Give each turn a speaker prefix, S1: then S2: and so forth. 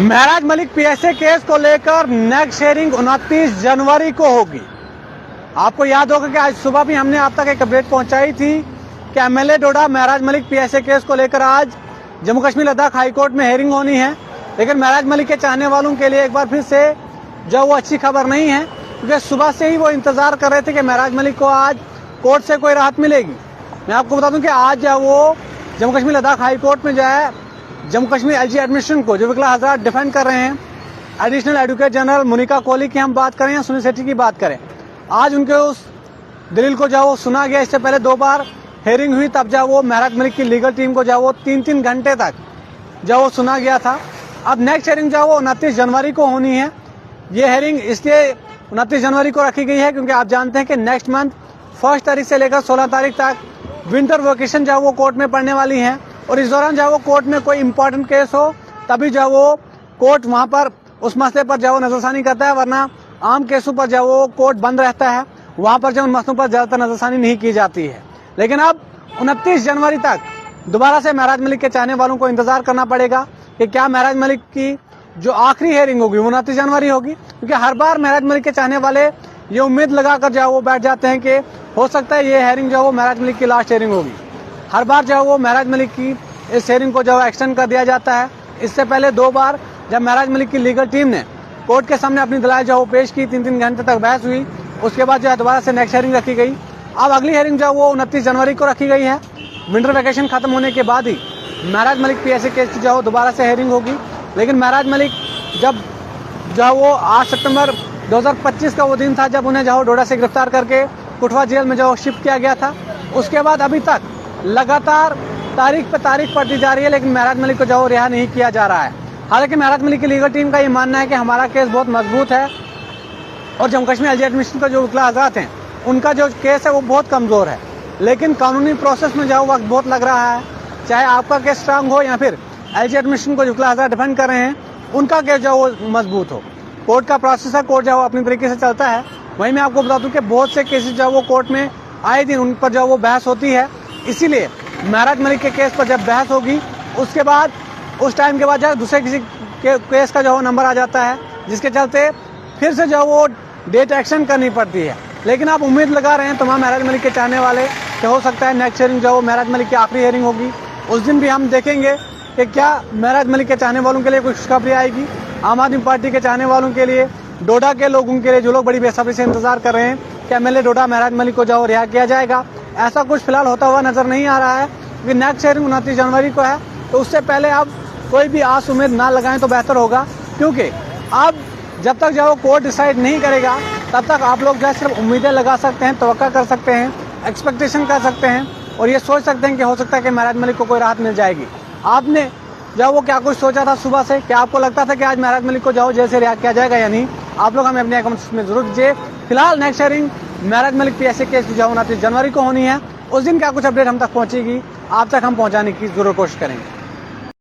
S1: महराज Malik PSA case को लेकर next hearing 29 जनवरी को होगी। आपको याद होगा कि आज सुबह भी हमने आप तक एक अपडेट पहुंचाई थी कि एमएलए डोडा महराज मलिक पीएसए केस को लेकर आज जम्मू कश्मीर लद्दाख हाईकोर्ट में हेयरिंग होनी है। लेकिन महराज मलिक के चाहने वालों के लिए एक बार फिर से जो वो अच्छी खबर नहीं है, क्योंकि सुबह से ही वो इंतजार कर रहे थे कि महराज मलिक को आज कोर्ट से कोई राहत मिलेगी। मैं आपको बता दूं कि आज जो वो जम्मू कश्मीर लद्दाख हाईकोर्ट में जो है जम्मू कश्मीर एलजी एडमिनिस्ट्रेशन को जो विकला हजरात डिफेंड कर रहे हैं, एडिशनल एडवोकेट जनरल मुनिका कोहली की हम बात करें या सुनील सेठी की बात करें, आज उनके उस दलील को जो वो सुना गया। इससे पहले 2 बार हेयरिंग हुई, तब जब वो महराज मलिक की लीगल टीम को जो वो 3-3 घंटे तक जो वो सुना गया था। अब नेक्स्ट हेयरिंग जो वो 29 जनवरी को होनी है। ये हेयरिंग इसलिए 29 जनवरी को रखी गई है क्योंकि आप जानते हैं कि नेक्स्ट मंथ 1 तारीख से लेकर 16 तारीख तक विंटर वेकेशन जो वो कोर्ट में पड़ने वाली है, और इस दौरान जो वो कोर्ट में कोई इंपॉर्टेंट केस हो तभी जो वो कोर्ट वहां पर उस मसले पर जो नजरसानी करता है, वरना आम केसों पर जो वो कोर्ट बंद रहता है, वहां पर जो उन मसलों पर ज्यादातर नजरसानी नहीं की जाती है। लेकिन अब 29 जनवरी तक दोबारा से महराज मलिक के चाहने वालों को इंतजार करना पड़ेगा कि क्या महराज मलिक की जो आखिरी हेयरिंग होगी वो 29 जनवरी होगी। क्योंकि हर बार महराज मलिक के चाहने वाले ये उम्मीद लगाकर जो वो बैठ जाते हैं कि हो सकता है ये हेयरिंग जो वो महराज मलिक की लास्ट हेयरिंग होगी। हर बार जो वो महराज मलिक की इस हेयरिंग को जो एक्सटेंड कर दिया जाता है। इससे पहले 2 बार जब महराज मलिक की लीगल टीम ने कोर्ट के सामने अपनी दलाल जो वो पेश की, 3-3 घंटे तक बहस हुई, उसके बाद जो है दोबारा से नेक्स्ट हेयरिंग रखी गई। अब अगली हेयरिंग जो वो 29 जनवरी को रखी गई है। विंटर वैकेशन खत्म होने के बाद ही महराज मलिक पीएसए केस की जो दोबारा से हेयरिंग होगी। लेकिन महराज मलिक जब जो वो 8 सितंबर 2025 का वो दिन था जब उन्हें जो डोडा से गिरफ्तार करके कुटवा जेल में जो शिफ्ट किया गया था, उसके बाद अभी तक लगातार तारीख पे तारीख पड़ती जा रही है, लेकिन महराज मलिक को जो रिहा नहीं किया जा रहा है। हालांकि महराज मलिक की लीगल टीम का ये मानना है कि हमारा केस बहुत मजबूत है और जम्मू कश्मीर एलजी एडमिनिस्ट्रेशन का जो विकला हजरात हैं उनका जो केस है वो बहुत कमजोर है। लेकिन कानूनी प्रोसेस में जो वक्त बहुत लग रहा है, चाहे आपका केस स्ट्रांग हो या फिर एलजी एडमिनिस्ट्रेशन को जो विकला हजरात डिफेंड कर रहे हैं उनका केस जो वो मजबूत हो। कोर्ट का प्रोसेस है, कोर्ट जो अपनी तरीके से चलता है। वहीं मैं आपको बता दूं कि बहुत से केसेस जो वो कोर्ट में आए दिन उन पर जो वो बहस होती है। इसीलिए महराज मलिक के केस पर जब बहस होगी उसके बाद उस टाइम के बाद दूसरे किसी केस का जो वो नंबर आ जाता है, जिसके चलते फिर से जो वो डेट एक्शन करनी पड़ती है। लेकिन आप उम्मीद लगा रहे हैं तमाम महराज मलिक के चाहने वाले कि हो सकता है नेक्स्ट हेयरिंग जो वो महराज मलिक की आखिरी हेयरिंग होगी। उस दिन भी हम देखेंगे कि क्या महराज मलिक के चाहने वालों के लिए कोई खुशखबरी आएगी। आम आदमी पार्टी के चाहने वालों के लिए, डोडा के लोगों के लिए, जो लोग बड़ी बेसब्री से इंतजार कर रहे हैं कि एमएलए डोडा महराज मलिक को जो रिहा किया जाएगा, ऐसा कुछ फिलहाल होता हुआ नजर नहीं आ रहा है। क्योंकि नेक्स्ट हेयरिंग 29 जनवरी को है, तो उससे पहले आप कोई भी आस उम्मीद ना लगाएं तो बेहतर होगा। क्योंकि अब जब तक जो कोर्ट डिसाइड नहीं करेगा तब तक आप लोग जो है सिर्फ उम्मीदें लगा सकते हैं, तवक्का कर सकते हैं, एक्सपेक्टेशन कर सकते हैं और ये सोच सकते हैं कि हो सकता है कि महराज मलिक को कोई राहत मिल जाएगी। आपने जब वो क्या कुछ सोचा था सुबह से, क्या आपको लगता था कि आज महराज मलिक को जाओ जेल से रिहा किया जाएगा या नहीं? आप लोग हमें अपने कमेंट्स में जरूर दीजिए। फिलहाल नेक्स्ट हेयरिंग महराज मलिक पीएसए केस की जो 29 जनवरी को होनी है। उस दिन क्या कुछ अपडेट हम तक पहुंचेगी, आप तक हम पहुंचाने की जरूर कोशिश करेंगे।